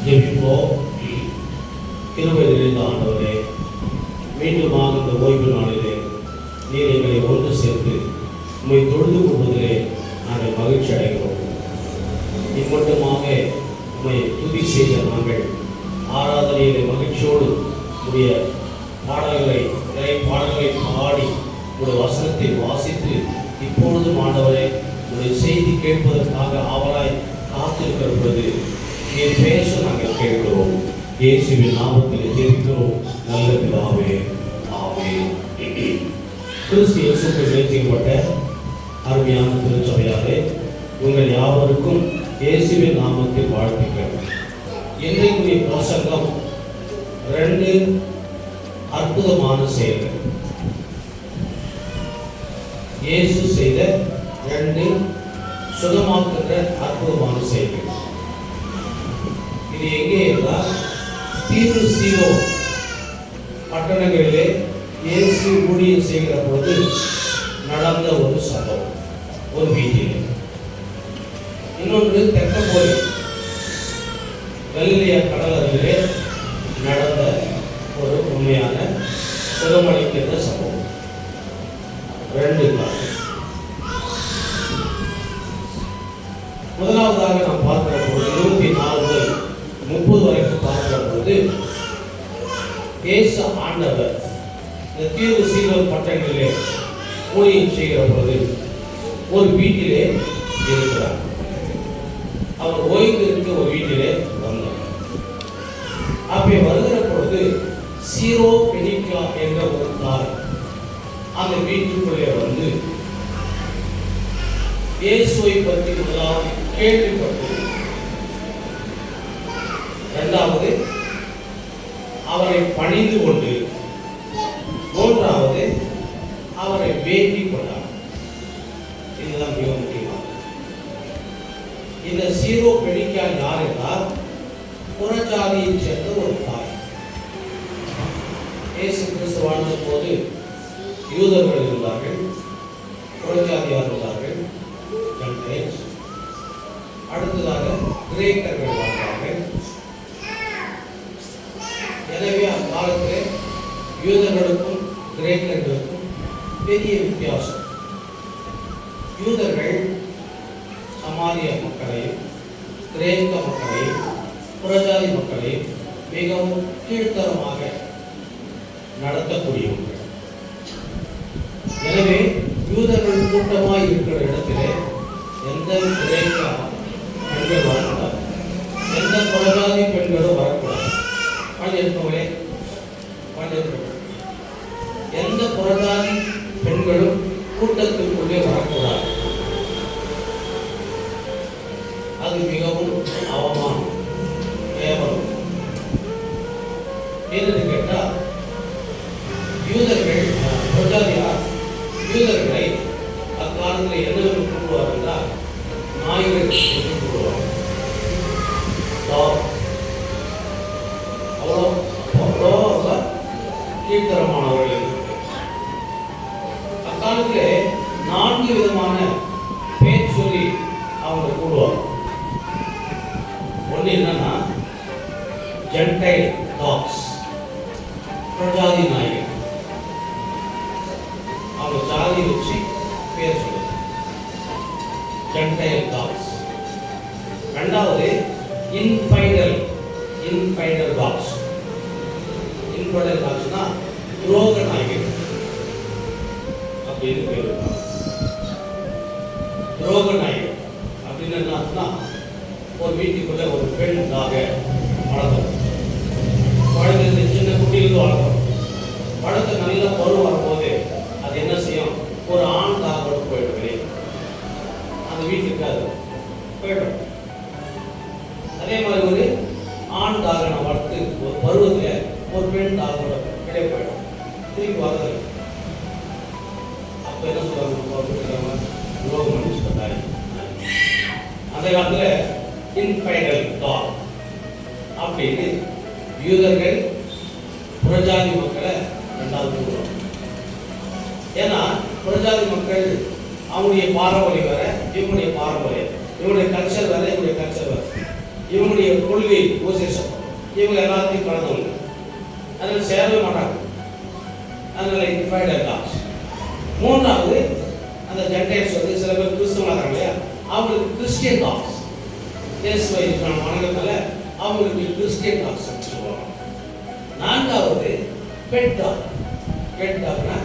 ஜெபிப்போம். கிருபை நிறைந்த ஆண்டவரே, மீண்டுமாக இந்த ஓய்வு நாளிலே நீர் எங்களை ஒன்று சேர்த்து உம்மை தொழுது கொள்வதிலே நாங்கள் மகிழ்ச்சி அடைகிறோம். இம்மட்டுமாக உம்மை துதி செய்த நாங்கள் ஆராதனையிலே மகிழ்ச்சியோடு உடைய பாடல்களை பாடி உடைய வசனத்தை வாசித்து இப்பொழுதும் ஆண்டவரே உடைய செய்தி கேட்பதற்காக ஆவலாய் காத்திருக்கிற பொழுது நீர் பேச நாங்கள் கேட்கிறோம். இயேசுவின் நாமத்தில் ஜெபிக்கிறோம் நல்ல பிதாவே, ஆமென். கிறிஸ்து இயேசுவுக்குள் செய்யப்பட்ட அருமையான திருச்சபையாரே, உங்கள் யாவருக்கும் இயேசுவின் நாமத்தில் வாழ்த்துக்கள். இன்றைக்குரிய பிரசங்கம் 2 அற்புதமான செயல்கள். இயேசு செய்த 2 சுகமாக்குகிற அற்புதமான செயல்கள். இது எங்கே என்றால் தீரு சீரோ பட்டணங்களிலே இயேசு ஊழியம் செய்கிற பொழுது நடந்த ஒரு சம்பவம். ஒரு வீட்டிலே. இன்னொன்று தெக்கப்போலி கலிலேயா கடல் அருகிலே நடந்த ஒரு உண்மையான சுகமளிக்கின்ற சம்பவம். 2 காரணம். முதலாவதாக நாம் பார்க்கிற பொழுது 24 முதல் 30 வரைக்கும் பார்க்கிற பொழுது இயேசு ஆண்டவர் இந்த தீர்வு சீலோன் பட்டணங்களிலே ஊழியம் செய்கிற பொழுது ஒரு வீட்டிலே இருக்கிறார். அவர் ஓய்ந்து இருக்க ஒரு வீட்டிலே வந்தார். அப்படி வருகிற பொழுது சீரோ பெனிக்கா என்ற ஒரு தாய் அந்த வீட்டுக்குள்ளே வந்து இயேசுவை பற்றி முதலாவது கேள்விப்பட்டு, 2வது அவரை பணிந்து கொண்டு, 3வது அவரை வேண்டிக் கொண்டார். இதுதான் மிக முக்கியமானது. இந்த சீரோ பெனிக்கா யார் என்றால் புறஜாதியை சேர்ந்த ஒரு தாய். இயேசு கிறிஸ்து வாழ்ந்த போது யூதர்கள் இருந்தார்கள், புறஜாதியார் இருந்தார்கள், ஜென்டைல்ஸ். அடுத்ததாக கிரேக்கர்கள் வாழ்ந்தார்கள். எனவே அக்காலத்தில் யூதர்களுக்கும் கிரேக்கர்களுக்கும் பெரிய வித்தியாசம். யூதர்கள் சமாரிய மக்களையும் கிரேக்க மக்களையும் புறஜாதி மக்களையும் மிகவும் கீழ்த்தரமாக நடத்தக்கூடியவர்கள். எனவே யூதர்கள் கூட்டமாய் இருக்கிற இடத்திலே எந்த கிரேக்க பெண்கள் வரக்கூடாது, எந்த புறஜாதி பெண்களும் வரக்கூடாது. எந்த புறஜாதி பெண்களும் கூட்டத்திற்குள்ளே வரக்கூடாது. அது மிகவும் அவமானம், கேவலம். என்று கேட்டால் யூதர்கள் புறஜாதியார் யூதர்களை அக்காலத்தில் என்ன கூடுவார் என்றால் நாய்கள் என்று கூடுவார். அவ்வளோ கீழ்த்தரமானவர்கள். அக்காலத்திலே 4 விதமான பேர் சொல்லி அவங்க கூடுவார். ஒன்று என்னன்னா ஜென்டைல் டாக்ஸ், புறஜாதி நாய்கள். அவங்க ஜாதி வச்சு பேர் சொல்லுது, ஜென்டைல் டாக்ஸ். 2வது இன்ஃபைடல் டாக்ஸ். இன்ஃபைடல் டாக்ஸ்னா துரோக நாய்கள் அப்படின்னு பேர். துரோக நாய்கள் அப்படின்னு என்ன? ஒரு வீட்டுக்குள்ள ஒரு பெண்ணாக வளர்த்தோம். குழந்தை சின்ன குட்டியிலிருந்து வளர்த்தோம். வளர்த்து நல்ல பருவம் வரும்போது அது என்ன செய்யும்? ஒரு ஆண் டாகோட போயிடும் வெளியே. அந்த வீட்டுக்கு அது போயிடும். அதே மாதிரி ஒரு ஆண் டாகை நான் வளர்த்து ஒரு பருவத்தில் ஒரு பெண் டாகோட வெளியே போயிடும். திருப்பி வரது. அப்போ என்ன சொல்லுவாங்க? துரோகம் பண்ணி சொன்னாரு. அந்த காலத்தில் இன்ஃபைடல் டாக் அப்படின்னு யூதர்கள் புறஜாதி மக்களை 2வது கூறுவாங்க. ஏன்னா புறஜாதி மக்கள் அவங்களுடைய பாரம்பரியம் வேற, இவங்களுடைய பாரம்பரியம், இவங்களுடைய கல்ச்சர் வேற, இவங்களுடைய கல்ச்சர் வேற. இவங்களுடைய கொள்கை உபதேசம் இவங்க எல்லாத்தையும் கலந்தவங்க, அதில் சேரவே மாட்டாங்க. அதனால டிவைடட் டாக்ஸ். மூன்றாவது அந்த ஜென்டைல்ஸ் வந்து சில பேர் கிறிஸ்தவனாக இல்லையா, அவங்களுக்கு கிறிஸ்டியன் டாக்ஸ். இயேசுவை வணங்கத்தால அவங்களுக்கு கிறிஸ்டியன் டாக்ஸ் சொல்லுவாங்க. நான்காவது பெட் டாக். பெட் டாக்னா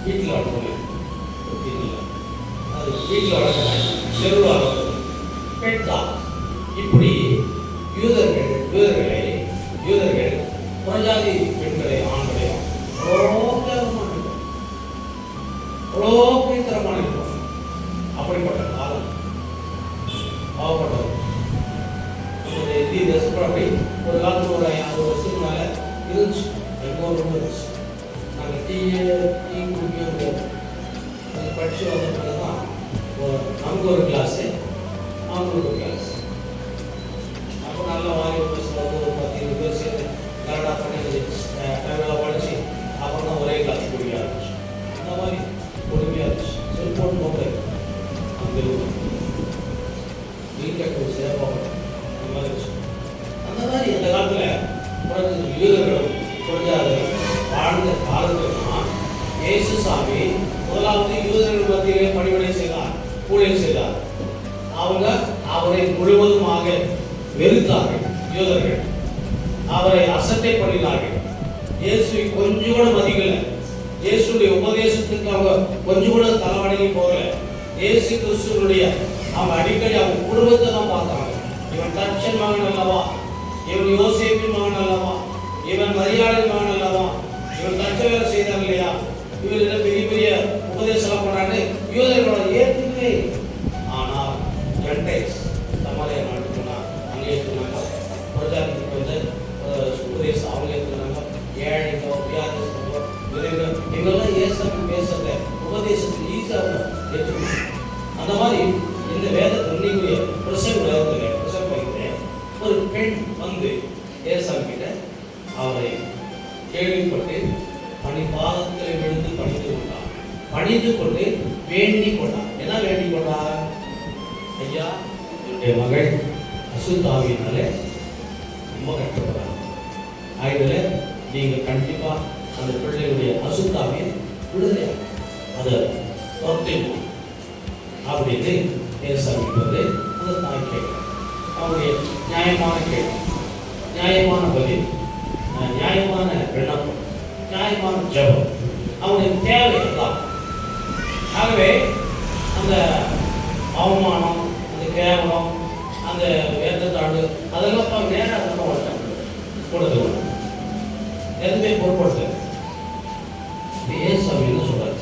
வீட்டில் வளர்க்கணும், அது வீட்டில் வளர்க்கணும், தெருவில் வளர்க்கணும். Bed talk. இப்படி யூதர்கள் புறஜாதி பெண்களை ஆண்களையும் தரமான இருக்கும். அப்படிப்பட்ட காலம் பாவப்பட்டது. நம்முடைய அப்படி ஒரு காலத்தில் ஒரு 50 வருஷத்துக்கு மேலே இருந்துச்சு. ரொம்ப இருந்துச்சு. நாங்கள் டீ குடிக்க முடியாது. அது படிச்சு வந்த பிறகு தான் நமக்கு ஒரு கிளாஸு, அவங்களுக்கு ஒரு கிளாஸ். அப்போ நல்லா வாங்கி ஒரு 10-20 பேர் சேர்ந்து கரெக்டாக பண்ணி படிச்சு அப்புறம் தான் ஒரே கிளாஸ் குடிக்க ஆரம்பிச்சு. அந்த மாதிரி கொடுமையாக இருந்துச்சு. செல்ஃபோன் மொபைல் அந்த வீட்டில் சேஃபாக அந்த மாதிரி இருந்துச்சு. அந்த மாதிரி அந்த காலத்தில் யூதர்களும் புரஜாதிகளும் வாழ்ந்த காலத்தில் தான் இயேசு சாமி முதலாவது யூதர்கள் மத்தியிலே பணிவிடை செய்தார், ஊழியம் செய்தார். அவங்க அவரை முழுவதுமாக வெறுத்தார்கள். யூதர்கள் அவரை அசட்டை பண்ணினார்கள். இயேசுவை கொஞ்சம் கூட மதிக்கல. இயேசுடைய உபதேசத்துக்கு அவங்க கொஞ்சம் கூட தலைவணங்கி போகல. இயேசு கிறிஸ்துவனுடைய அவங்க அடிக்கடி அவங்க குடும்பத்தை தான் பார்த்தாங்க. இவன் தச்சன் மகன் அல்லவா, இவன் யோசேப்பின் மகன் அல்லவா, இவன் மரியாளின் மகன் அல்லவா, இவன் தச்ச வேலை செய்தார் இல்லையா, இவர்கள் பெரிய பெரிய உபதேசம் பண்ணான்னு யூதர்களோட ஏற்றுக்கவே. ஆனால் ஜென்டைல்ஸ் சமாளிய நாட்டுக்குன்னா அங்கே ஏற்றுனாங்க. புரஜாதிக்கு வந்து உபதேசம் அவங்க ஏற்றுனாங்க. ஏழைக்கோ வியாதிஸ்தோ இவங்கெல்லாம் ஏசாமி பேசுறத உபதேசத்துக்கு ஈஸியாக ஏற்றுக்கணும். அந்த மாதிரி இந்த வேதத்துடைய பிரசங்க ஒரு பெண் வந்து ஏசாமி கிட்ட அவரை கேள்விப்பட்டு பாதத்தில் விழுந்து பணிந்து கொண்டார். பணிந்து கொண்டு வேண்டிக் கொண்டார். என்ன வேண்டிக் கொண்டார்? ஐயா, என்னுடைய மகள் அசுத்தாவினால ரொம்ப கஷ்டப்படுறாங்க. ஆகினால நீங்க கண்டிப்பா அந்த பிள்ளைகளுடைய அசுத்தாவியை விடுதலை அதை பொறுத்தணும் அப்படின்னு ஏசாமி வந்து அந்த தாய் கேட்கிறார். அவருடைய நியாயமான கேள்வி, நியாயமான பதில், நியாயமான விண்ணப்பம், நியாயமான ஜபம், அவனுடைய தேவை தான். ஆகவே அந்த அவமானம், அந்த கேவலம், அந்த வேதத்தாடு அதெல்லாம் நேராக பண்ண மாட்டாங்க. கொடுத்து எதுவுமே பொருட்படுத்த ஏசாமி என்ன சொல்றாரு?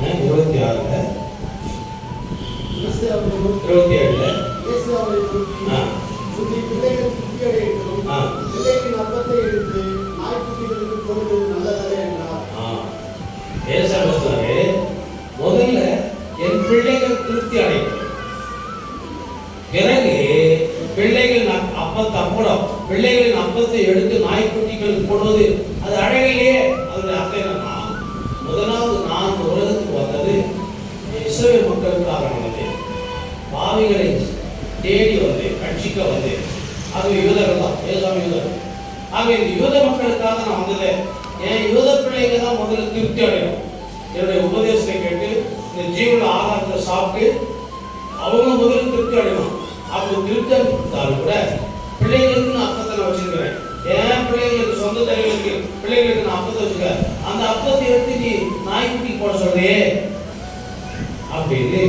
26 27 முதல்ல என் பிள்ளைகள் திருப்தி அடையும், பிறகு பிள்ளைகள் அப்பத்தை அப்படம் பிள்ளைகளின் அப்பத்தை எடுத்து நாய்க்குட்டிகளுக்கு போடுவது அது அழகிலே. அதனுடைய அர்த்தம் என்னன்னா, முதலாவது நான் உலகத்துக்கு வந்தது இஸ்ரவேல் மக்களுக்காக வந்தது, பாவிகளை தேடி வந்து ரட்சிக்க வந்து. ஆகவே யூதர்கள் தான், ஏசாமி யூதர்கள். ஆகவே இந்த யூத மக்களுக்காக நான் வந்தது. என் யூத பிள்ளைங்க தான் முதல்ல திருப்தி அடையணும். என்னுடைய உபதேசத்தை கேட்டு இந்த ஜீவன ஆகாரத்தை சாப்பிட்டு அவங்க முதல்ல திருப்தி அடையணும். அப்படி திருப்தி அடைந்தாலும் கூட பிள்ளைகளுக்கு நான் அப்பத்தை நான் வச்சிருக்கிறேன். என் பிள்ளைகளுக்கு சொந்த தலைவர்களுக்கு பிள்ளைகளுக்கு நான் அப்பத்தை வச்சுக்கிறேன். அந்த அப்பத்தை எடுத்து நீ நாய்க்குட்டி போட சொல்றே அப்படின்னு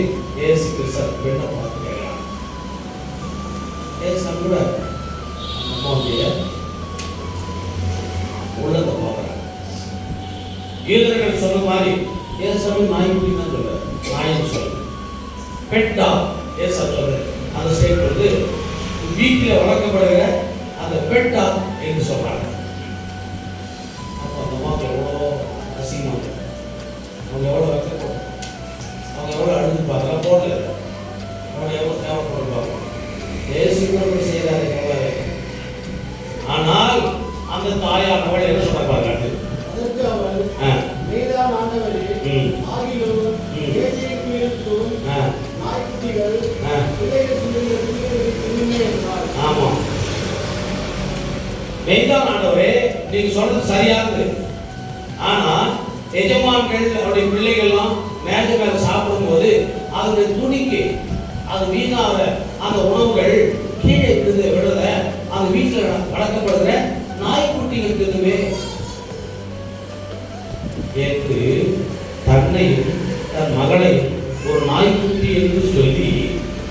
ஏசு கிறிஸ்து பெண்ணை பார்த்து கேட்கலாம். ஏசு கூட அம்மாவுடைய உள்ளத்தை பார்க்குறாங்க. யூதர்கள் சொன்ன மாதிரி ஏசாமி நாய்க்குட்டி தான் சொல்றாரு. நாயின்னு சொல்ல பெட்டா ஏசா சொல்ற அந்த ஸ்டேட் வந்து வீட்டில் வளர்க்கப்படுகிற அந்த பெட்டா என்று சொல்றாங்க. அப்போ அந்த அம்மாவுக்கு எவ்வளோ அசிங்கமாக, அவங்க எவ்வளோ வைக்கப்படும், அவங்க எவ்வளோ அழுதுப்பாங்க, போடல அவங்க எவ்வளோ தேவைப்படுவாங்க. ஏசுக்கு செய்கிறாரு. ஆனால் அந்த தாயானவள் என்ன சொல்றாங்க? அதற்கு அவள், நீதான் ஆண்டவரே, ஆகிலும் நாய்க்குட்டிகள் பிள்ளைகள் மெய்தான் ஆண்டவரே, நீங்க சொல்றது சரியானது. ஆனா எஜமான்கள் அவருடைய பிள்ளைகள்லாம் மேஜை மேல சாப்பிடும்போது அதனுடைய துணிக்கு அது வீணாக அந்த உணவுகள் கீழே விடுறத அந்த வீட்டில் வளர்க்கப்படுகிற நாய்க்குட்டிகள் இருக்குமே. என்று தன்னையும் தன் மகளையும் ஒரு நாய்க்குட்டி என்று சொல்லி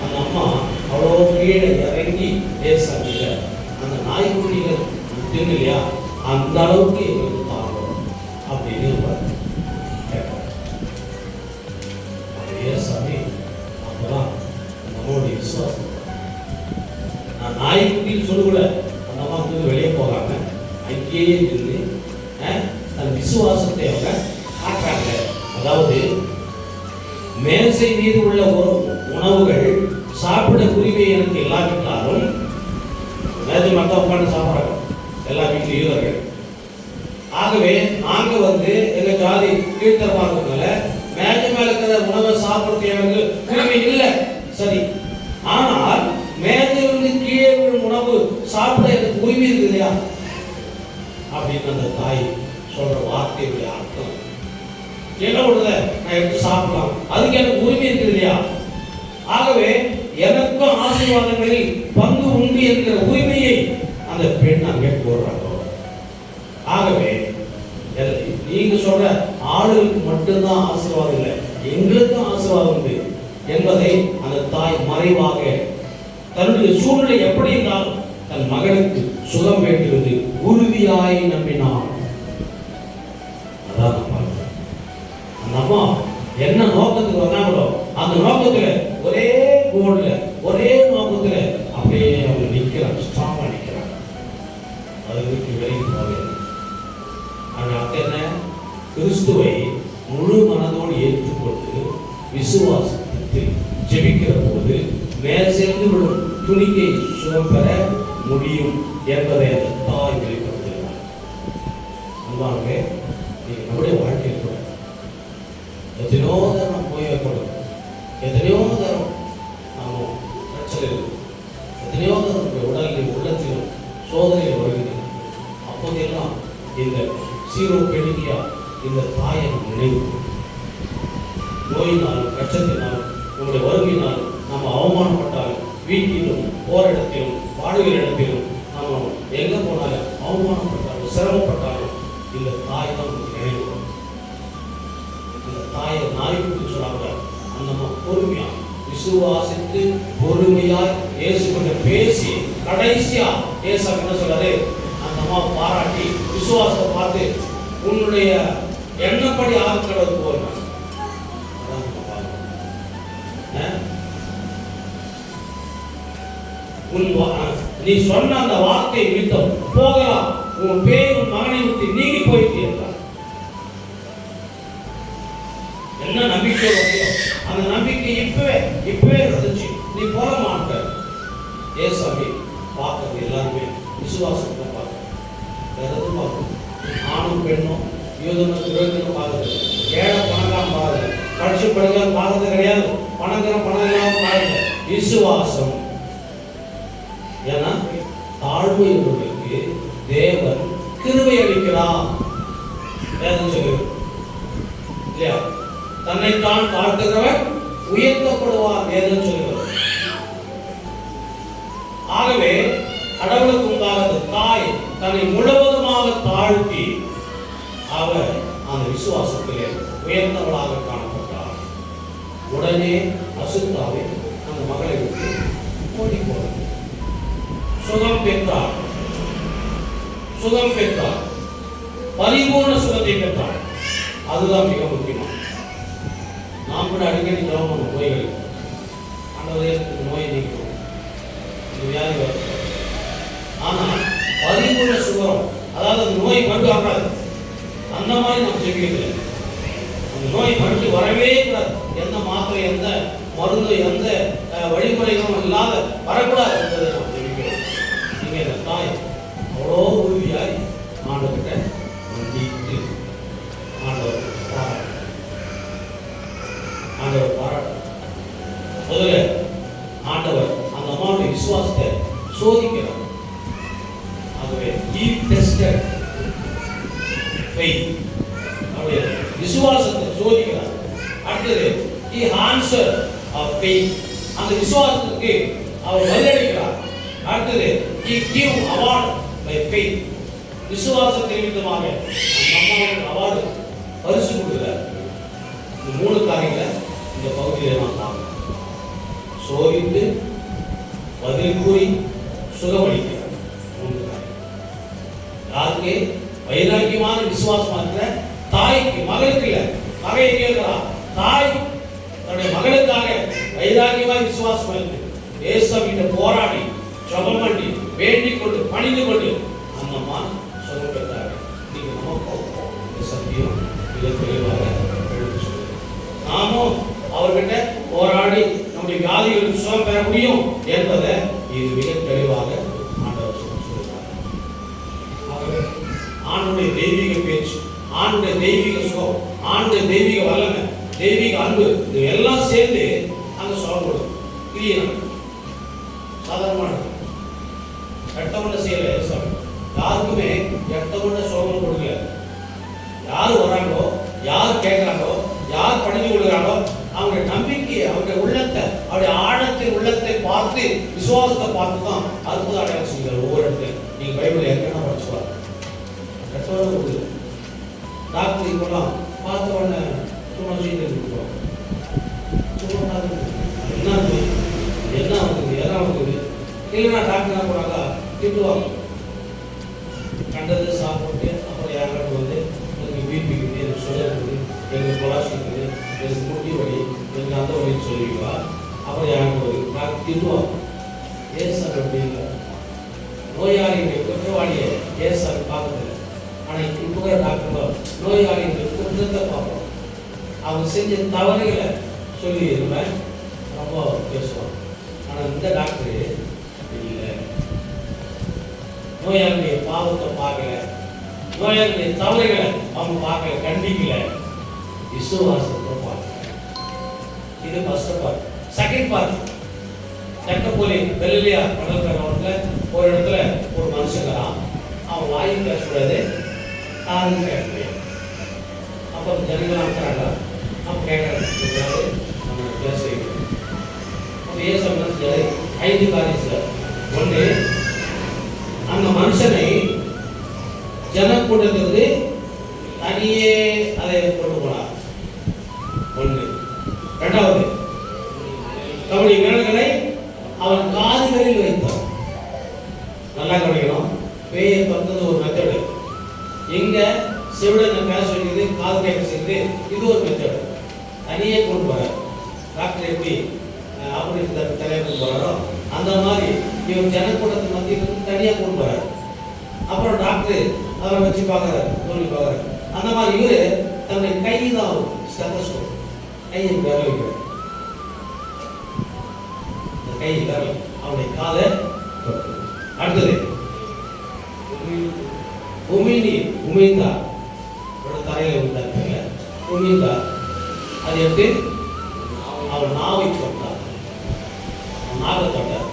அந்த அம்மா அவ்வளோ கீழே இறங்கி பேசாங்க. அந்த நாய்க்குட்டிகள் இல்லையா, அந்த அளவுக்கு எங்களுக்கு தாங்கும் அப்படின்னு சாமி. அப்பதான் நம்மளுடைய விசுவாசம். நான் நாய்க்குட்டின்னு சொல்லக்கூட அந்த அம்மா வந்து வெளியே போகாம அங்கேயே நின்று தன் விசுவாசத்தை அவங்க காட்டுறாங்க. அதாவது மேசை மீது உள்ள உணவுகள் சாப்பிட உரிமை எனக்கு இல்லாவிட்டாலும் மேஜை மட்டும் உட்காந்து சாப்பிட்றாங்க எல்லா வீட்டிலும் யூதர்கள். ஆகவே நாங்க வந்து எங்க ஜாதி கீழ்த்தரமா இருக்கிறதுனால மேஜை மேல இருக்கிற உணவை சாப்பிடுறது எனக்கு உரிமை இல்லை, சரி. ஆனால் மேஜையிலிருந்து கீழே விழும் உணவு சாப்பிட எனக்கு உரிமை இருக்கு இல்லையா அப்படின்னு அந்த தாய் சொல்ற வார்த்தையுடைய அர்த்தம் என்ன ஒண்ணுல நான் எடுத்து சாப்பிடலாம், அதுக்கு எனக்கு உரிமை இருக்குது இல்லையா. ஆகவே எனக்கும் ஆசீர்வாதங்களில் பங்கு உண்டு என்கிற உரிமையை அந்த பெண் அங்கே போடுறாங்க. ஆகவே நீங்க சொல்ற ஆளுகளுக்கு மட்டும்தான் ஆசீர்வாதம் இல்லை, எங்களுக்கும் ஆசீர்வாதம் உண்டு என்பதை அந்த தாய் மறைவாக தன்னுடைய சூழ்நிலை எப்படி இருந்தாலும் தன் மகனுக்கு சுகம் வேண்டுவது உறுதியாய் நம்பினான். அதான் அந்த அம்மா என்ன நோக்கத்துக்கு வந்தாங்களோ அந்த நோக்கத்துல ஒரே கோல்ல ஒரே நோக்கத்துல அப்படியே அவங்க நிக்கிறாங்க, ஸ்ட்ராங்கா நிக்கிறாங்க. அதுக்கு வெளியே போக அதனால என்ன, கிறிஸ்துவை முழு மனதோடு ஏற்றுக்கொண்டு விசுவாசத்தில் ஜெபிக்கிற போது மேல் சேர்ந்து விடும் துணிக்கை சுகம் பெற முடியும் என்பதை அந்த தாய் வெளிப்படுத்துகிறார். அன்பாகவே நம்முடைய வாழ்க்கையில் கூட எத்தனையோ தரம் போய் வைக்கப்படும், எத்தனையோ தரம் நாம் பிரச்சனைகள், எத்தனையோ தரம் உடலிலும் உள்ளத்திலும் சோதனைகள் வருகின்றன. அப்போதெல்லாம் இந்த சீரோ பெருகியா இந்த தாயை நினைவு நோயினாலும் கஷ்டத்தினாலும் நம்முடைய வறுமையினாலும் நம்ம அவமானப்பட்டாலும் வீட்டிலும் போற இடத்திலும் வாடுகிற இடத்திலும் நம்ம எங்க போனாலும் அவமானப்பட்டாலும் சிரமப்பட்டாலும் இந்த தாய் தான் நினைவு. இந்த தாயை நாய்க்குட்டி சொன்னாங்க அந்த பொறுமையா விசுவாசித்து பொறுமையாய் இயேசு கிட்ட பேசி கடைசியா இயேசு என்ன சொல்றாரு, அந்த அம்மா பாராட்டி விசுவாசத்தை பார்த்து உன்னுடைய எண்ணப்படி ஆக்கிறது போறாங்க. நீ சொன்ன அந்த வார்த்தை நிமித்தம் போகலாம், உன் பேர் உன் மகனை விட்டு நீங்கி போயிட்டு என்ன நம்பிக்கை அந்த நம்பிக்கை இப்பவே இருந்துச்சு. நீ போக மாட்ட ஏசாமி பார்க்கறது எல்லாருமே விசுவாசத்தை பார்க்க வேற எதுவும் பார்க்கணும். ஆணும் பெண்ணும் யூதனும் கிரேக்கனும் பார்க்கறது, ஏழை பணக்காரன் பார்க்கறது, படிச்சு படிக்கலாம் பார்க்கறது கிடையாது, பணக்காரன் பணம் இல்லாமல் பார்க்கறது விசுவாசம். ஏன்னா தாழ்மை உள்ளவர்களுக்கு தேவன் கிருபை அளிக்கிறார் இல்லையா. தன்னைத்தான் தாழ்த்துகிறவர் உயர்த்தப்படுவார் வேதம் சொல்கிறது. ஆகவே கடவுளுக்கு உண்டாக தாய் தன்னை முழுவதுமாக தாழ்த்தி அவர் அந்த விசுவாசத்திலே உயர்ந்தவளாக காணப்பட்டார். உடனே அசுத்தாவை அந்த மகளை விட்டு ஓடி போனார். சுகம் பெற்றார், பரிபூர்ண சுகத்தை பெற்றார். அதுதான் மிக முக்கியமான. நாம் கூட அடிக்கடி ஜெபம் நோய்கள் ஆண்டவரே நோயை நீக்கும், இந்த வியாதி வரும். ஆனால் பரிபூர்ண சுகம், அதாவது அந்த நோய் மறுத்து ஆகாது, அந்த மாதிரி நாம் ஜெபிக்கவில்லை. அந்த நோய் மறுத்து வரவே கூடாது. எந்த மாத்திரை எந்த மருந்து எந்த வழிமுறைகளும் இல்லாத வரக்கூடாது என்பதை நாம் ஜெபிக்கிறோம். நீங்க இந்த தாய் அவ்வளோ உறுதியாய் ஆண்டவர்கிட்ட நம்பிட்டு ஆண்டவர் பாராட்டு. முதல்ல ஆண்டவர் அந்த அம்மாவுடைய விசுவாசத்தை சோதிக்கிறார். ஆகவே he tested faith. அவருடைய விசுவாசத்தை சோதிக்கிறார். அடுத்தது he answered of faith. அந்த விசுவாசத்துக்கு அவர் பதிலளிக்கிறார். அடுத்தது he give award by faith. விசுவாசத்தின் நிமித்தமாக அந்த அவார்டு பரிசு கொடுக்கிறார். இந்த மூணு காரியங்களை இந்த பகுதியில் நாம் பார்க்கணும். சோதித்து பதில் கூறி சுகமளிக்கிறார். மூன்று காரியம். யாருக்கு? வைராக்கியமான விசுவாசமா இருக்கிற தாய்க்கு, மகளுக்கு இல்ல. மகளை கேட்கிறார். தாய் தன்னுடைய மகளுக்காக வைராக்கியமான விசுவாசம் இருக்கு. தேசம் போராடி ஜெபம் பண்ணி வேண்டிக் கொண்டு பணிந்து கொண்டு அந்த அம்மா சுகம் பெற்றாங்க. நீங்க நமக்கும் இந்த சத்தியம் மிக தெளிவாக எடுத்து சொல்லுங்க. நாமும் அவர்கிட்ட போராடி நம்முடைய வியாதிகளுக்கு சுகம் பெற முடியும் என்பதை இது மிக தெளிவாக ஆண்டவர் சொல்லுகிறார். ஆகவே ஆண்டுடைய தெய்வீக பேச்சு, ஆண்டுடைய தெய்வீக சுகம், ஆண்டுடைய தெய்வீக வல்லமை, தெய்வீக அன்பு, இது எல்லாம் சேர்ந்து அங்க சொல்லப்படும். கிரியை சாதாரணமான எட்டவண்ட செய்யல. யாருக்குமே எட்டவண்ட சுகம் கொடுக்கல. யார் வராங்களோ, யார் கேட்கிறாங்களோ, யார் பணிந்து கொள்கிறாங்களோ அவங்களுடைய நம்பிக்கையை, அவருடைய உள்ளத்தை, அவருடைய ஆழத்தின் உள்ளத்தை பார்த்து, விசுவாசத்தை பார்த்து தான் அற்புத அடையாளம் செய்கிறார். ஒவ்வொரு இடத்துலையும் நீங்க பைபிள் எங்கன்னா படிச்சுவாங்க. டாக்டர் இப்பெல்லாம் பார்த்த உடனே சும்மா செய்து கொடுப்போம். சும்மா என்ன வந்து இல்லைன்னா டாக்டர் என்ன பண்ணாங்க, திட்டுவாங்க. கண்டது சாப்பிட்டு அப்புறம் யாராவது வந்து எனக்கு பிபி இருக்குது, எனக்கு சுகர் இருக்குது, எனக்கு கொலாஸ்ட்ரால் இருக்குது, எனக்கு முட்டி வலி, எனக்கு அந்த வலின்னு சொல்லுவீங்களா? அப்புறம் யாராவது டாக்டர் திட்டுவாங்க. ஏன் சார் அப்படி இல்லை? நோயாளிகளுடைய குற்றவாளியை ஏன் சார் பார்க்கறதில்லை? ஆனால் இப்போ டாக்டர் நோயாளிகளுடைய குற்றத்தை பார்ப்போம். அவங்க செஞ்ச தவறுகளை சொல்லி நம்ம ரொம்ப பேசுவோம். ஆனால் இந்த டாக்டர் இல்லை, நோயாளியுடைய பாவத்தை பார்க்கல, நோயாளியுடைய தவறுகளை அவங்க பார்க்கல, கண்டிக்கல, விசுவாசத்தை பார்க்கல. இது ஃபர்ஸ்ட் பார்ட். செகண்ட் பார்ட், தக்கப்போலி கலிலியா கடற்கரை ஒரு இடத்துல ஒரு மனுஷங்கிறான். அவன் வாயும் பேசக்கூடாது, காதும் கேட்கக்கூடாது. அப்போ ஜனங்கள் அனுப்புறாங்க. அப்போ கேட்கறாங்க, நம்ம பேச வைக்கணும். அப்போ ஏன் சொன்ன 5 காரியம். ஒன்று, அந்த மனுஷனை ஜனக்கூட்டத்திற்கு தனியே அதை கொண்டு போனார். ஒன்று. இரண்டாவது, தன்னுடைய விரல்களை அவன் காதுகளில் வைத்தார். நல்லா கவனிக்கணும். பேயை பத்தது ஒரு மெத்தடு. எங்க செவிடனை பேச வேண்டியது, காது கேட்க செய்யுது, இது ஒரு மெத்தடு. தனியே கொண்டு வர டாக்டர் எப்படி ஆபரேஷன் தனியாக கொண்டு வராரோ அந்த மாதிரி இவன் ஜனக்கூடத்தை மத்தியில் தனியாக கொண்டு வராரு. அப்புறம் டாக்டர் அவரை வச்சு பார்க்குறாரு, தோண்டி பார்க்குறாரு. அந்த மாதிரி இவரு தன்னுடைய கை தான் ஸ்டெத்தஸ்கோப், கையை விரல் வைக்கிறார். கை விரல் அவனுடைய காலை. அடுத்தது உமிழ்ந்தா தரையில விழுந்தாங்க. உமிழ்ந்தா அது எப்படி? அவன் நாவை தொட்டார், நாவை தொட்டார்.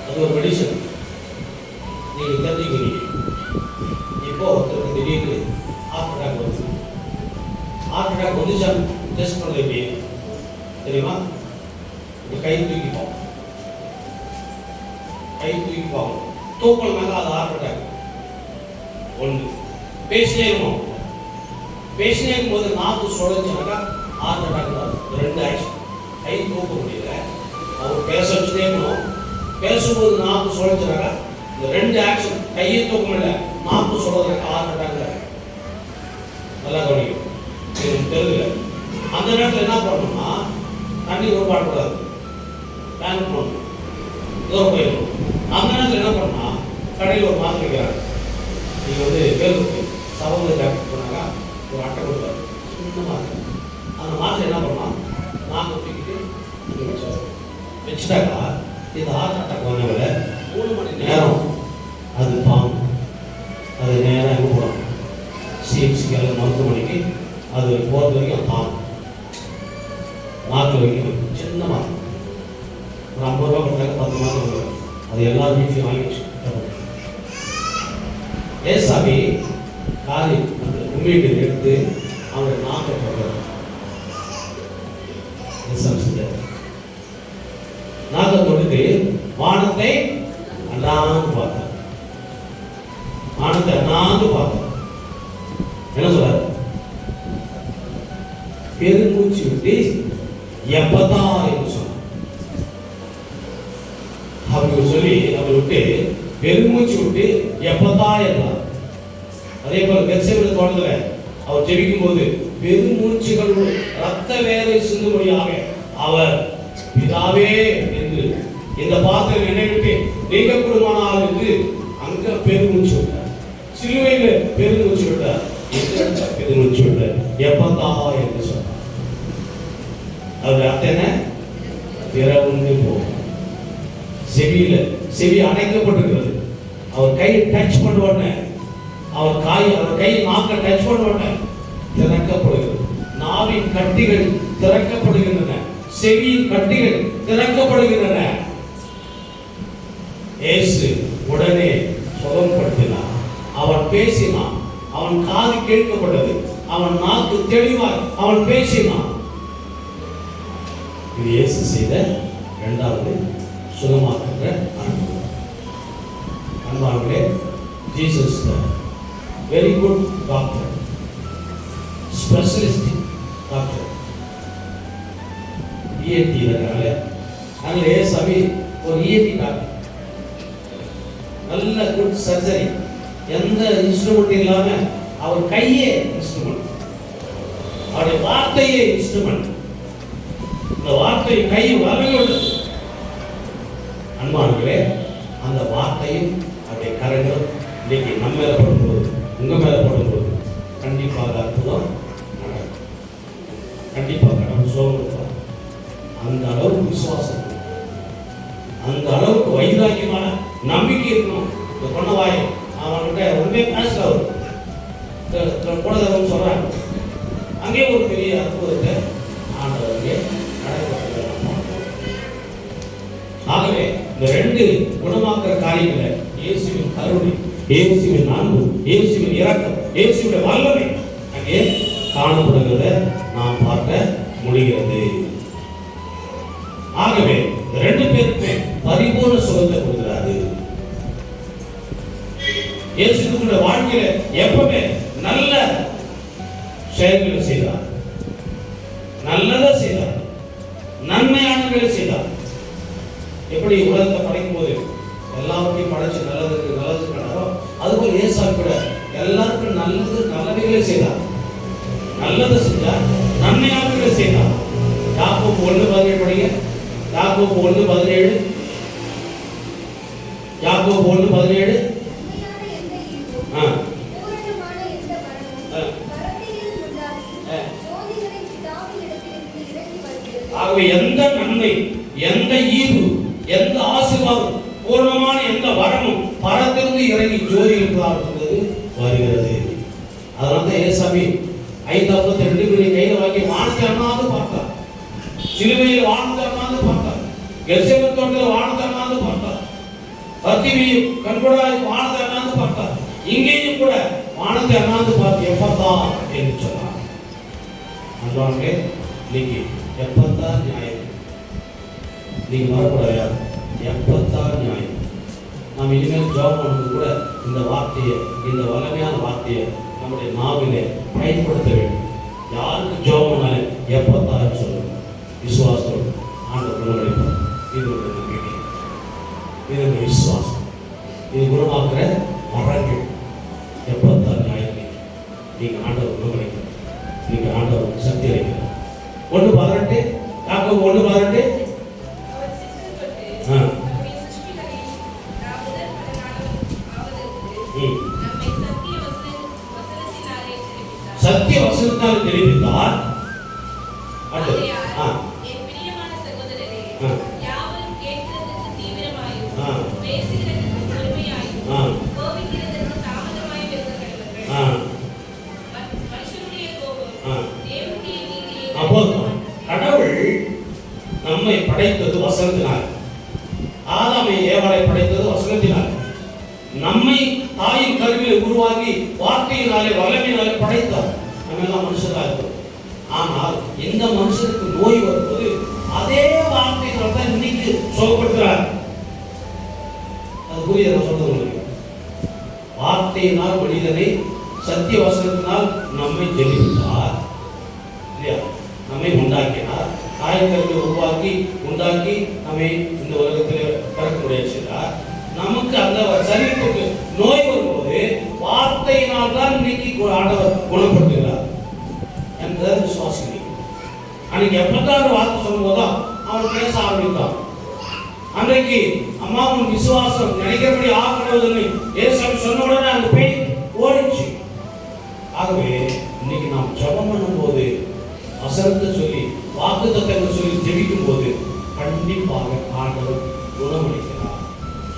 அது ஒரு மெடிசன். நீங்க தெரிஞ்சுக்கிறீங்க. இப்போ ஒருத்தருக்கு திடீர்னு ஹார்ட் அட்டாக் வருது. ஹார்ட் அட்டாக் வந்துச்சா டெஸ்ட் பண்ணது எப்படி தெரியுமா? கை தூக்கி பார்ப்போம், கை தூக்கி பார்க்கணும். தூக்கலனாக்கா அது ஹார்ட் அட்டாக். ஒன்று. பேசினே இருக்கணும். பேசினே இருக்கும்போது நாக்கு சுழஞ்சாக்கா ஹார்ட் அட்டாக் தான். 2 ஆக்ஷன். கை தூக்க முடியல, அவர் பேச வச்சுட்டே இருக்கணும். பேசும்போது நாக்கு சுழஞ்சாக்கா இந்த 2 ஆக்ஷன், கையை தூக்க முடியல, நாக்கு சுழறதுக்கு ஹார்ட் அட்டாக். நல்லா கவனிக்கும். எனக்கு தெரியல. அந்த நேரத்தில் என்ன பண்ணணும்னா, தண்ணி ரொம்ப ஆடக்கூடாது, ஃபேன் போடணும், தூரம் போயிடணும். அந்த நேரத்தில் என்ன பண்ணா, கடையில் ஒரு மாத்திரை வைக்கிறாங்க. நீங்கள் வந்து வேலுக்கு சபந்த டாக்டர் போனாக்கா ஒரு அட்டை கொடுத்தாரு, சின்ன மாத்திரை. அந்த மாத்திரை என்ன பண்ணால் நாங்கள் தூக்கிட்டு வச்சுட்டாக்கா இந்த ஹார்ட் அட்டாக் வந்தவரை 3 மணி நேரம் அது தாங்கும். அது நேராக எங்கே போகணும், சிஎம்சிக்கு அல்லது மருத்துவமனைக்கு அது போகிறது வரைக்கும் தாங்கும். நாக்கில் வைக்கணும், சின்ன மாத்திரை. ஒரு 50 ரூபா கொடுத்தாக்க 10 மாதம் வரும். அது எல்லாரும் வீட்லையும் வாங்கி வச்சு ஏசாமி காலி அந்த உண்மையை எடுத்து அவரை நாக்க போடுறார். நாக்க தொடுத்து வானத்தை அண்ணாந்து பார்த்தார். வானத்தை அண்ணாந்து பார்த்தார். என்ன சொல்றாரு? பெருமூச்சு விட்டு எப்பதா என்று சொன்னார். அப்படி சொல்லி அவர் விட்டு பெருமூச்சு விட்டு எப்பதா என்றார். அதே போல கெத்செமனே தோட்டத்துல அவர் ஜெபிக்கும் போது பெருமூச்சுகள் ரத்த வேலை சிந்தும்படியாக அவர் பிதாவே என்று இந்த பாத்திரம் என்னை விட்டு நீங்க கூடுமானால் என்று அங்க பெருமூச்சு விட்டார். சிலுவையில பெருமூச்சு விட்டார். பெருமூச்சு விட்டார். எப்பதா என்று சொன்னார். அவர் அர்த்தம் என்ன? திறவுண்டு போகும். செவி அடைக்கப்பட்டிருக்கிறது. அவர் கையை டச் பண்ண உடனே அவர் கை நாக்க டச் பண்ண உடனே திறக்கப்படுகிறது. நாவின் கட்டிகள் திறக்கப்படுகின்றன. செவியின் கட்டிகள் திறக்கப்படுகின்றன. இயேசு உடனே சுகப்படுத்தினார். அவன் பேசினான். அவன் காது கேட்கப்பட்டது. அவன் நாக்கு தெளிவாய் அவன் பேசினான். இது இயேசு செய்த இரண்டாவது சுகமாக்குகிற அனுபவம். அன்பானவர்களே, Jesus very good doctor, specialist doctor. ENT இருக்காங்க. அதனால ஏசாமி ஒரு இஎன்டி டாக்டர். நல்ல குட் சர்ஜரி. எந்த இன்ஸ்ட்ருமெண்ட் இல்லாம அவர் கையே இன்ஸ்ட்ருமெண்ட், அவருடைய வார்த்தையே இன்ஸ்ட்ருமெண்ட். இந்த வார்த்தை கை வரவில்லை. அன்பானவர்களே, அந்த வார்த்தையும் அவருடைய கரங்களும் இன்னைக்கு நம்ம மேல படும்போது, உங்க மேல படும்போது கண்டிப்பாக அற்புதம் நடக்கும். கண்டிப்பாக கடவுள் சோகம். அந்த அளவுக்கு விசுவாசம், அந்த அளவுக்கு வைராக்கியமான நம்பிக்கை இருக்கணும். இந்த பொண்ணவாய் அவன்கிட்ட ஒன்றுமே பேசல. அவர் போனதவன் சொல்றாங்க. அங்கே ஒரு பெரிய அற்புதத்தை ஆண்டவர்களே நடைபெற்று. ஆகவே இந்த ரெண்டு குணமாக்குற காரியங்களை இயேசுவின் கருணை, இயேசுவின் அன்பு, இயேசுவின் இரக்கம், இயேசுவின் வல்லமை அங்கே காணப்படுகிறத நாம் பார்க்க முடிகிறது. ஆகவே ரெண்டு பேருக்குமே பரிபூர்ண சுகத்தை கொடுக்கிறாரு. இயேசுவின் வாழ்க்கையில எப்பவுமே நல்ல செயல்களை செய்தார், நல்லதை செய்தார், நன்மையானங்களை செய்தார். எப்படி உலகத்தை படைக்கும் போது எல்லாவற்றையும் படைச்சு நல்லதுக்கு நல்லது கண்டாரோ, அதுபோல் ஏசாமி கூட எல்லாருக்கும் நல்லவைகளை செய்தார், நல்லதை செஞ்சார், நன்மையானவைகளை செய்தார். யாக்கோபு 1:17 படிங்க. யாக்கோபு 1:17. யாக்கோபு 1:17. ஆகவே எந்த நன்மை, எந்த ஈவு, எந்த ஆசீர்வாதம், பூர்ணமான எந்த வரமும் பரத்திலிருந்து இறங்கி ஜோதிகளுக்கு வருகிறது. அதனால ஏசாமி 5:52 கையில வாங்கி வானத்தை அண்ணாந்து பார்த்தார். சிலுவையில் வானத்தை அண்ணாந்து பார்த்தார். கெத்செமனே தோட்டத்தில் வானத்தை அண்ணாந்து பார்த்தார். பத்திமியும் கண்கூடாய் வானத்தை அண்ணாந்து பார்த்தார். இங்கேயும் கூட வானத்தை அண்ணாந்து பார்த்து எப்பதா என்று சொன்னார். அன்பானே, இன்னைக்கு எப்பதா நியாயம். நீங்க வரக்கூடாது. எப்பதா நியாயம். நாம் இனிமேல் ஜாப் பண்ணுறது கூட இந்த வார்த்தையை, இந்த வல்லமையான வார்த்தையை நம்முடைய நாவிலே பயன்படுத்த வேண்டும். யாருக்கு ஜாப் பண்ணாலும் எப்பதா சொல்லுங்க. விசுவாசம் ஆண்டவர் குணமளிப்பார். இது ஒரு நம்பிக்கை, இது ஒரு விசுவாசம், இது குணமாக்குற மரங்கள். எப்பதா நியாயம். நீங்க ஆண்டவர் குணமளிக்கிறார், நீங்க ஆண்டவர் சக்தி அளிக்கிறார். 1:18. யாக்கோபு 1:18. சத்திய வசனத்தால் தெரிவித்தார். கடவுள் நம்மை படைத்தது வசனத்தினால். ஆதாமை ஏவாளை படைத்தது வசனத்தினால். நம்மை தாயின் கருவியில் உருவாக்கி வார்த்தையினாலே வல்லமையினாலே படைத்தார். நம்ம எல்லாம் மனுஷராக இருக்கிறோம். ஆனால் இந்த மனுஷனுக்கு நோய் வரும்போது அதே வார்த்தையினால தான் இன்னைக்கு சுகப்படுத்துறார். அது புரியுது நான் சொல்றது உங்களுக்கு. வார்த்தையினால் மனிதனை சத்திய வசனத்தினால் நம்மை ஜெனித்தார் இல்லையா, நம்மை உண்டாக்கினார். தாய் கருவியை உண்டாக்கி நம்மை இந்த உலகத்தில் பிறக்க முடியாச்சுட்டார். நமக்கு அந்த சரீரத்துக்கு நோய் வரும்போது வார்த்தையினால் தான் இன்னைக்கு ஆண்டவர் குணப்படுத்துகிறார் என்ற விசுவாசம். அன்னைக்கு எப்பதான் வார்த்தை சொல்லும்போதுதான் அவன் பேச ஆரம்பித்தான். அன்றைக்கு அம்மா உன் விசுவாசம் நினைக்கிறபடி ஆகணும்னு ஏசாமி சொன்ன உடனே அந்த பேய் ஓடிச்சு. ஆகவே இன்னைக்கு நாம் ஜெபம் பண்ணும்போது வசனத்தை சொல்லி வாக்குத்தத்தங்களை சொல்லி ஜெபிக்கும் போது கண்டிப்பாக ஆண்டவர் குணமளிக்கிறார்,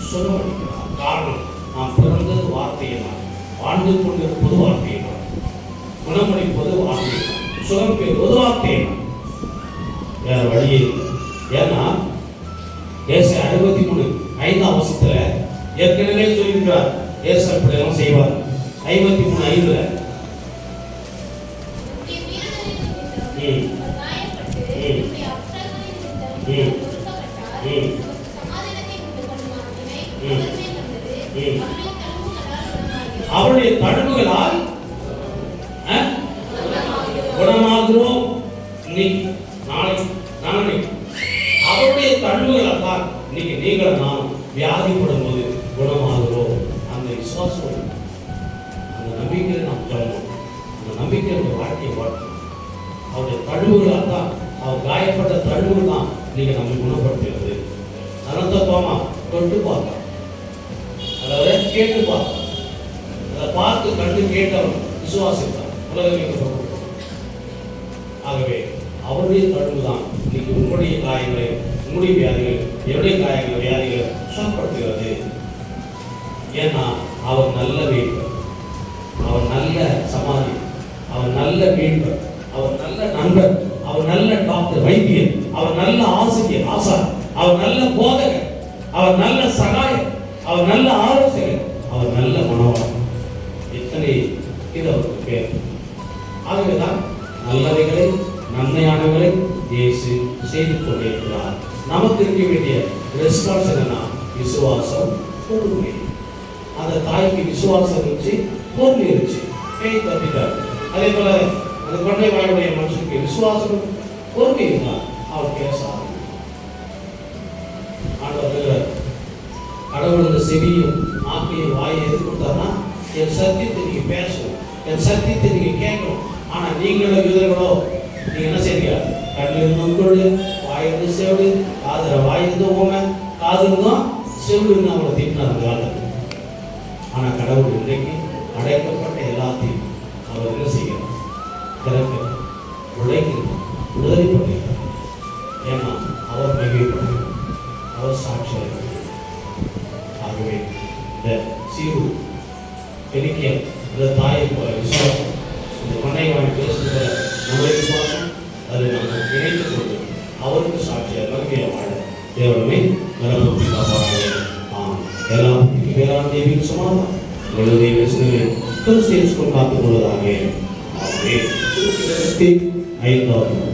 சுகமளிக்கிறார். காரணம், நாம் பிறந்தது வார்த்தையினால், வாழ்ந்து கொண்டிருப்பது வார்த்தையினால், குணமளிப்பது வார்த்தையினால், சுகம் பெறுவது வார்த்தையினால். வேற வழியே இல்லை. ஏன்னா ஏசாயா 63:5 வசனத்துல ஏற்கனவே சொல்லியிருக்கிறார். ஏசாயா இப்படியெல்லாம் செய்வார். 53:5 அவருடைய தழும்புகளால் குணமாகிறோம். இன்னைக்கு நாளை அவருடைய தழும்புகளால் தான் இன்னைக்கு நீங்கள் நான் வியாதிப்படும் போது குணமாகிறோம். அந்த விசுவாசம், அந்த நம்பிக்கையை நாம் சொல்லணும். அந்த நம்பிக்கையுடைய வாழ்க்கையை வாழ்க்கணும். அவருடைய தழும்புகளால் தான், அவர் காயப்பட்ட தழும்புகள் தான் இன்னைக்கு நம்மை குணப்படுத்துகிறது. அதனால தோமா தொட்டு பார்த்தான், அதாவது கேட்டு பார்த்தான். அதை பார்த்து கண்டு கேட்டவன் விசுவாசித்தான், உலகம். ஆகவே அவருடைய தழும்பு தான் இன்னைக்கு உங்களுடைய காயங்களை, உங்களுடைய வியாதிகள், என்னுடைய காயங்களை, வியாதிகளை சுகப்படுத்துகிறது. ஏன்னா அவர் நல்ல மீட்பர், அவர் நல்ல சமாதி, அவர் நல்ல மீட்பர், அவர் நல்ல நண்பர், அவர் நல்ல டாக்டர் வைத்தியர், அவர் நல்ல ஆசிரியர் ஆசார், அவர் நல்ல போதகர், அவர் நல்ல சகாயர், அவர் நல்ல ஆலோசகர், அவர் நல்ல மனவாளர். இத்தனை இது அவருக்கு பேர். ஆகவேதான் நல்லவைகளை, நன்மையானவர்களை இயேசு செய்து கொண்டிருக்கிறார். நமக்கு இருக்க வேண்டிய ரெஸ்பான்ஸ் என்னன்னா விசுவாசம், பொறுமை. அந்த தாய்க்கு விசுவாசம் இருந்துச்சு, பொறுமை இருந்துச்சு, பேய் தப்பிட்டார். அதே போல அந்த கொண்டை வாயுடைய மனுஷனுக்கு விசுவாசம், பொறுமை இருந்தார். அவர் பேச ஆண்டவர் கடவுள் இந்த செவியும் நாக்கையும் வாயை எது கொடுத்தாருன்னா, என் சத்தியத்தை நீங்க பேசணும், என் சத்தியத்தை நீங்க கேட்கணும். ஆனா நீங்களோ யூதர்களோ நீங்க என்ன செய்றீங்க? கண்ணிலிருந்தும் கொடு, வாயிலிருந்து செவிடு, காதுல வாயிலிருந்து ஊமை, காதுலதான் செவிடுன்னு அவங்களை திட்டினார் காலத்தில். ஆனா கடவுள் இன்றைக்கு அடைக்கப்பட்ட எல்லாத்தையும் அவர் என்ன செய்கிறார்? திறக்க உழைக்கிறார், உதவி பண்ணுகிறார். ஏன்னா அவர் மகிழ்ப்படுகிறார், அவர் சாட்சியாக. ஆகவே இந்த சீரு பெருக்கிய இந்த தாயை போல விசுவாசம், இந்த கொண்டை வாங்கி பேசுகிற நம்முடைய விசுவாசம், அதை நம்ம இணைத்துக் கொண்டு அவருக்கு சாட்சியாக மகிமையாக வாழ தேவனை நலப்பற்றி காப்பாக. எல்லாம் வேளாண் தேவிக்கு சமாதானம் எழுதிய வசனங்களை கிறிஸ்து இயேசுக்குள் காத்துக் கொள்வதாக. 5வது